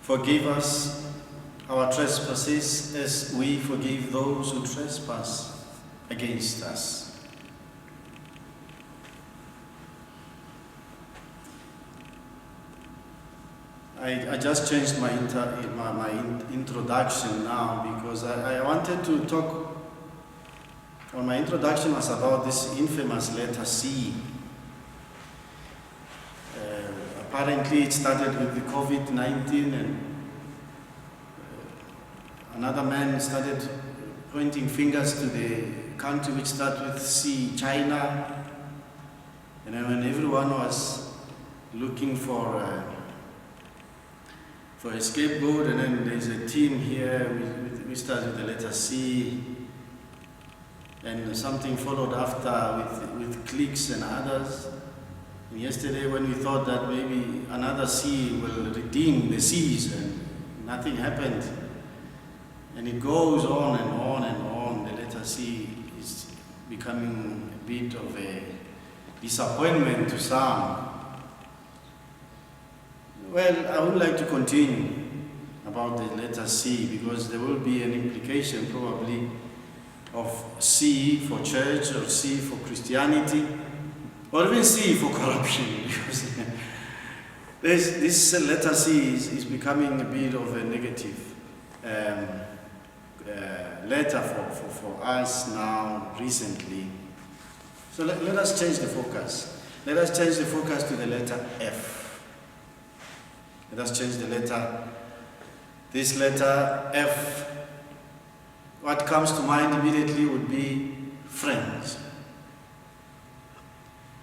Forgive us our trespasses as we forgive those who trespass against us. I just changed my introduction now because I wanted to talk. Well, my introduction was about this infamous letter C. Apparently it started with the COVID-19 and another man started pointing fingers to the country which started with C, China. And then when everyone was looking for a scapegoat, and then there's a team here, we start with the letter C, and something followed after with cliques and others. And yesterday when we thought that maybe another C will redeem the C's, and nothing happened. And it goes on and on and on. The letter C is becoming a bit of a disappointment to some. Well, I would like to continue about the letter C because there will be an implication probably of C for church or C for Christianity or even C for corruption. Because this letter C is becoming a bit of a negative letter for us now recently. So let us change the focus. Let us change the focus to the letter F. Let us change the letter. This letter F, what comes to mind immediately would be friends.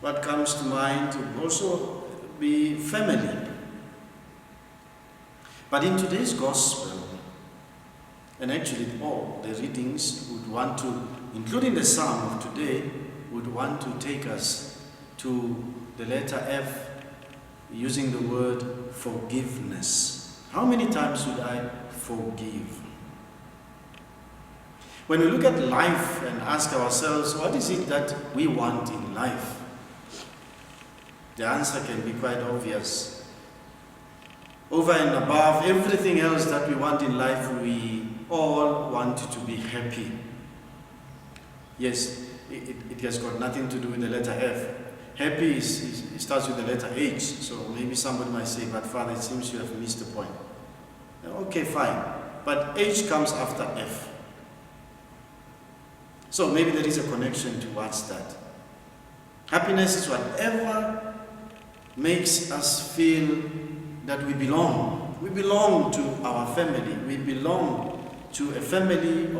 What comes to mind would also be family. But in today's gospel, and actually all the readings would want to, including the psalm of today, would want to take us to the letter F using the word forgiveness. How many times should I forgive? When we look at life and ask ourselves, what is it that we want in life? The answer can be quite obvious. Over and above everything else that we want in life, we all want to be happy. Yes, it has got nothing to do with the letter F. Happy it starts with the letter H, so maybe somebody might say, but Father, it seems you have missed the point. Okay, fine. But H comes after F. So maybe there is a connection towards that. Happiness is whatever makes us feel that we belong. We belong to our family. We belong to a family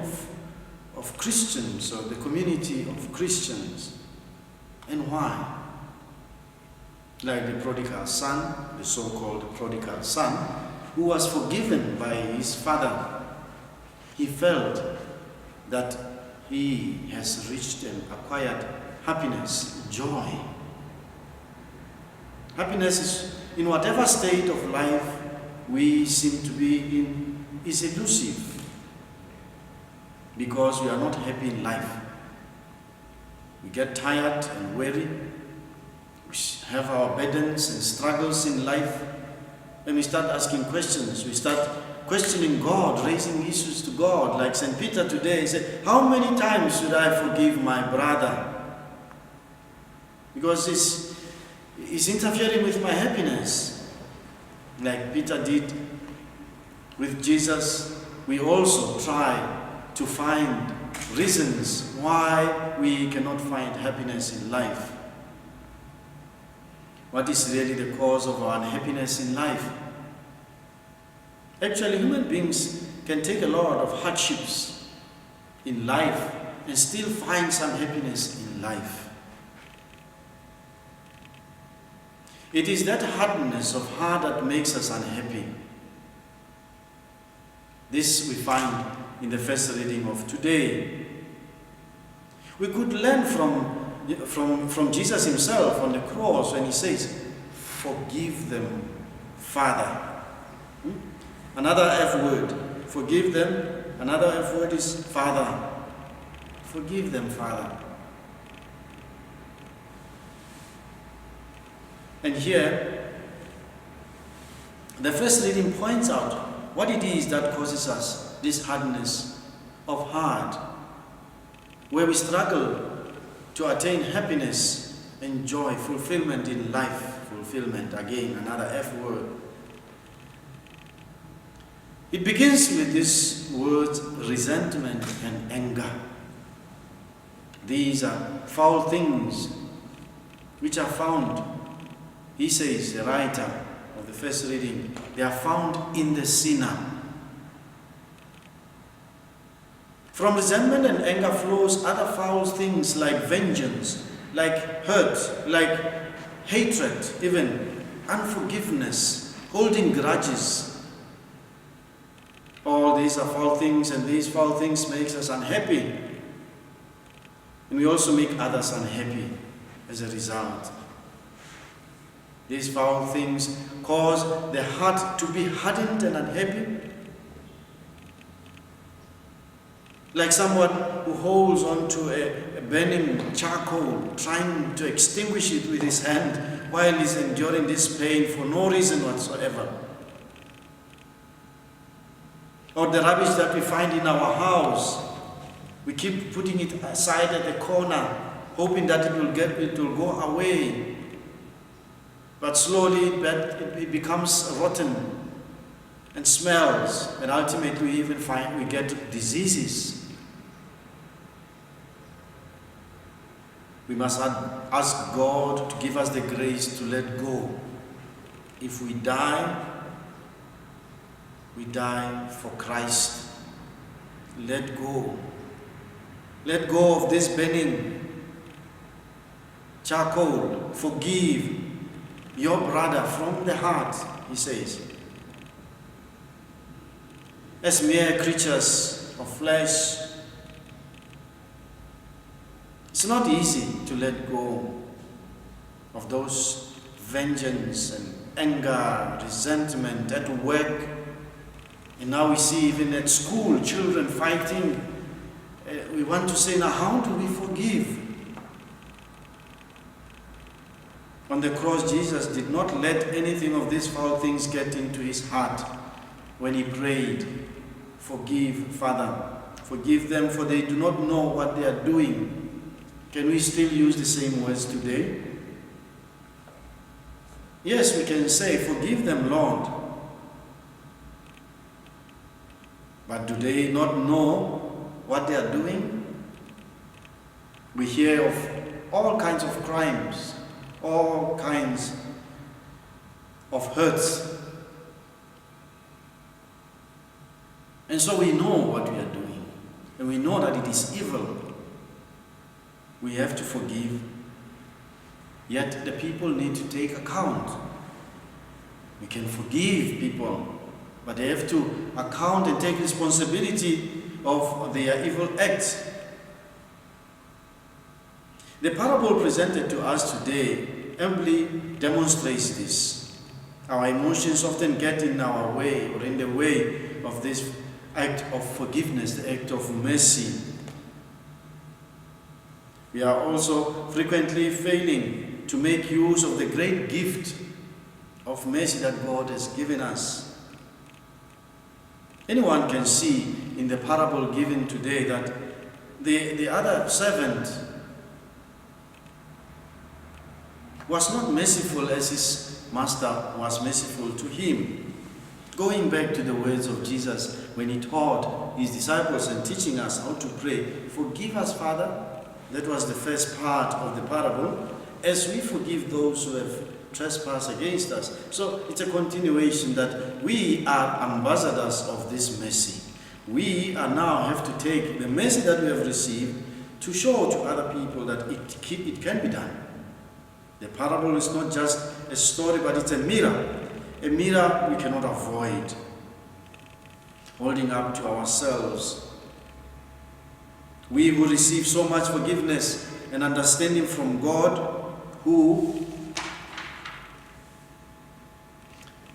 of Christians, or the community of Christians. And why? Like the prodigal son, the so-called prodigal son, who was forgiven by his father. He felt that he has reached and acquired happiness, joy. Happiness is, in whatever state of life we seem to be in, is elusive because we are not happy in life. We get tired and weary. We have our burdens and struggles in life. When we start asking questions, we start questioning God, raising issues to God. Like St. Peter today, he said, how many times should I forgive my brother? Because he's interfering with my happiness. Like Peter did with Jesus, we also try to find reasons why we cannot find happiness in life. What is really the cause of our unhappiness in life? Actually, human beings can take a lot of hardships in life and still find some happiness in life. It is that hardness of heart that makes us unhappy. This we find in the first reading of today. We could learn from Jesus himself on the cross when he says, forgive them, Father. Another F word, forgive them. Another F word is Father. Forgive them, Father. And here, The first reading points out what it is that causes us this hardness of heart, where we struggle to attain happiness and joy, fulfillment in life. Fulfillment, again, another F word. It begins with these words, resentment and anger. These are foul things which are found, he says, the writer of the first reading, they are found in the sinner. From resentment and anger flows other foul things like vengeance, like hurt, like hatred, even unforgiveness, holding grudges. All these are foul things, and these foul things makes us unhappy. And we also make others unhappy as a result. These foul things cause the heart to be hardened and unhappy. Like someone who holds on to a burning charcoal, trying to extinguish it with his hand while he's enduring this pain for no reason whatsoever. Or the rubbish that we find in our house, we keep putting it aside at the corner, hoping that it will go away. But slowly it becomes rotten and smells, and ultimately we even find we get diseases. We must ask God to give us the grace to let go. If we die for Christ. Let go. Let go of this burning charcoal. Forgive your brother from the heart, he says. As mere creatures of flesh, it's not easy to let go of those vengeance and anger, resentment at work. And now we see even at school, children fighting. We want to say, now how do we forgive? On the cross, Jesus did not let anything of these foul things get into his heart when he prayed, forgive, Father, forgive them, for they do not know what they are doing. Can we still use the same words today? Yes, we can say, forgive them, Lord. But do they not know what they are doing? We hear of all kinds of crimes, all kinds of hurts. And so we know what we are doing, and we know that it is evil. We have to forgive, yet the people need to take account. We can forgive people, but they have to account and take responsibility of their evil acts. The parable presented to us today amply demonstrates this. Our emotions often get in our way, or in the way of this act of forgiveness, the act of mercy. We are also frequently failing to make use of the great gift of mercy that God has given us. Anyone can see in the parable given today that the other servant was not merciful as his master was merciful to him. Going back to the words of Jesus when he taught his disciples and teaching us how to pray, forgive us, Father. That was the first part of the parable, as we forgive those who have trespassed against us. So it's a continuation that we are ambassadors of this mercy. We are now have to take the mercy that we have received to show to other people that it can be done. The parable is not just a story, but it's a mirror. A mirror we cannot avoid holding up to ourselves. We who receive so much forgiveness and understanding from God, who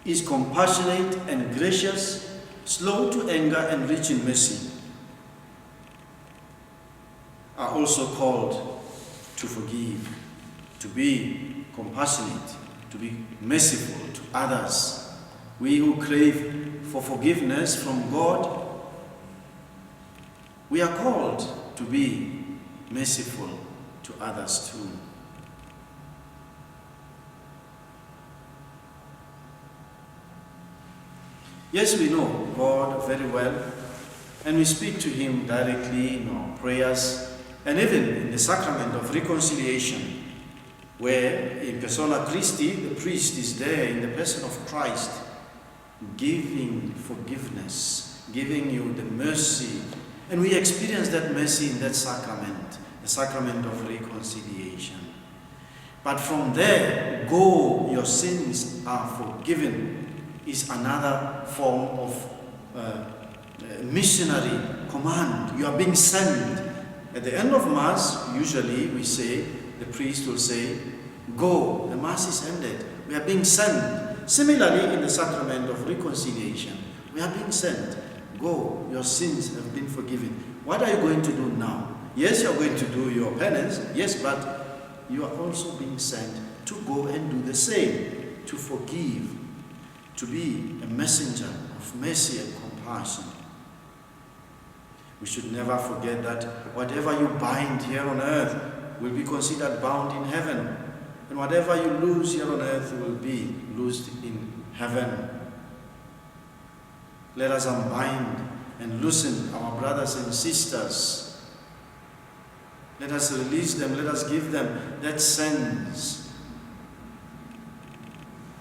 is compassionate and gracious, slow to anger and rich in mercy, are also called to forgive, to be compassionate, to be merciful to others We who crave for forgiveness from God, we are called to be merciful to others too. Yes, we know God very well, and we speak to Him directly in our prayers, and even in the sacrament of reconciliation, where in persona Christi, the priest is there in the person of Christ, giving forgiveness, giving you the mercy, and we experience that mercy in that sacrament, the sacrament of reconciliation. But from there, go, your sins are forgiven, is another form of missionary command. You are being sent. At the end of Mass, usually we say, the priest will say, go, the Mass is ended. We are being sent. Similarly, in the sacrament of reconciliation, we are being sent. Go, your sins have been forgiven. What are you going to do now? Yes, you are going to do your penance, yes, but you are also being sent to go and do the same, to forgive, to be a messenger of mercy and compassion. We should never forget that whatever you bind here on earth will be considered bound in heaven, and whatever you loose here on earth will be loosed in heaven. Let us unbind and loosen our brothers and sisters. Let us release them, let us give them that sense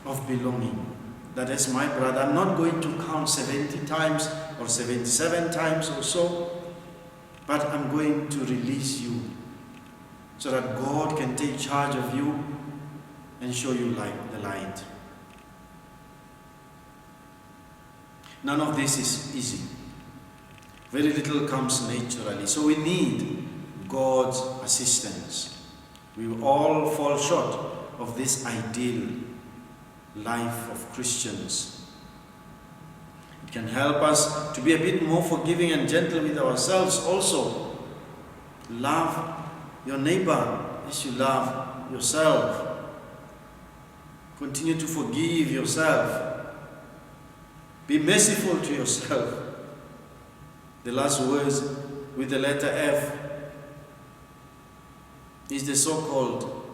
of belonging. That as my brother, I'm not going to count 70 times or 77 times or so, but I'm going to release you so that God can take charge of you and show you the light. None of this is easy. Very little comes naturally. So we need God's assistance. We all fall short of this ideal life of Christians. It can help us to be a bit more forgiving and gentle with ourselves also. Love your neighbor as you love yourself. Continue to forgive yourself. Be merciful to yourself. The last words with the letter F is the so-called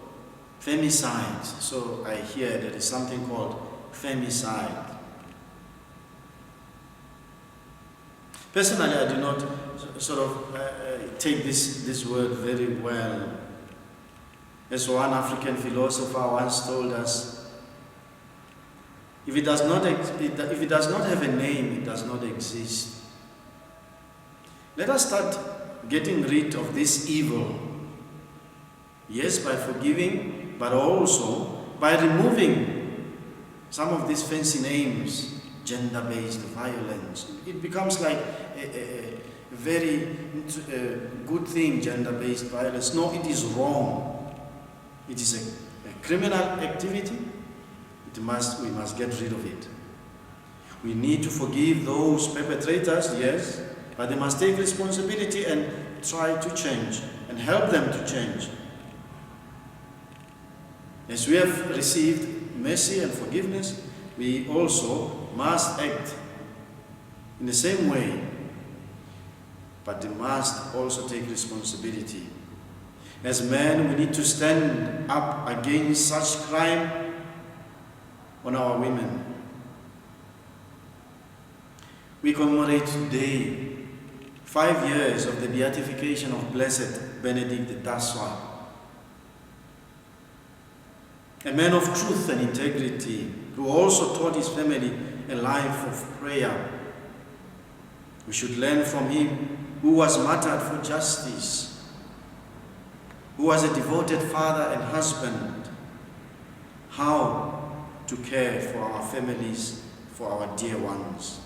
femicide. So I hear there is something called femicide. Personally, I do not take this word very well. As one African philosopher once told us, if it does not have a name, it does not exist. Let us start getting rid of this evil. Yes, by forgiving, but also by removing some of these fancy names, gender-based violence. It becomes like a very good thing, gender-based violence. No, it is wrong. It is a criminal activity. We must get rid of it. We need to forgive those perpetrators, yes, but they must take responsibility and try to change and help them to change. As we have received mercy and forgiveness, we also must act in the same way, but they must also take responsibility. As men, we need to stand up against such crime on our women. We commemorate today 5 years of the beatification of Blessed Benedict Daswa, a man of truth and integrity, who also taught his family a life of prayer. We should learn from him, who was martyred for justice, who was a devoted father and husband, how to care for our families, for our dear ones.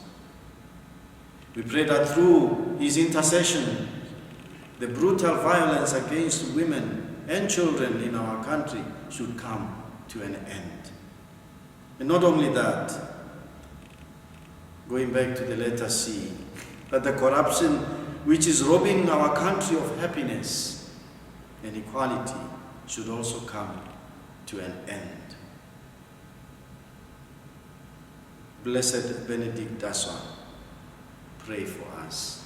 We pray that through his intercession, the brutal violence against women and children in our country should come to an end. And not only that, going back to the letter C, that the corruption which is robbing our country of happiness and equality should also come to an end. Blessed Benedict Daswa, pray for us.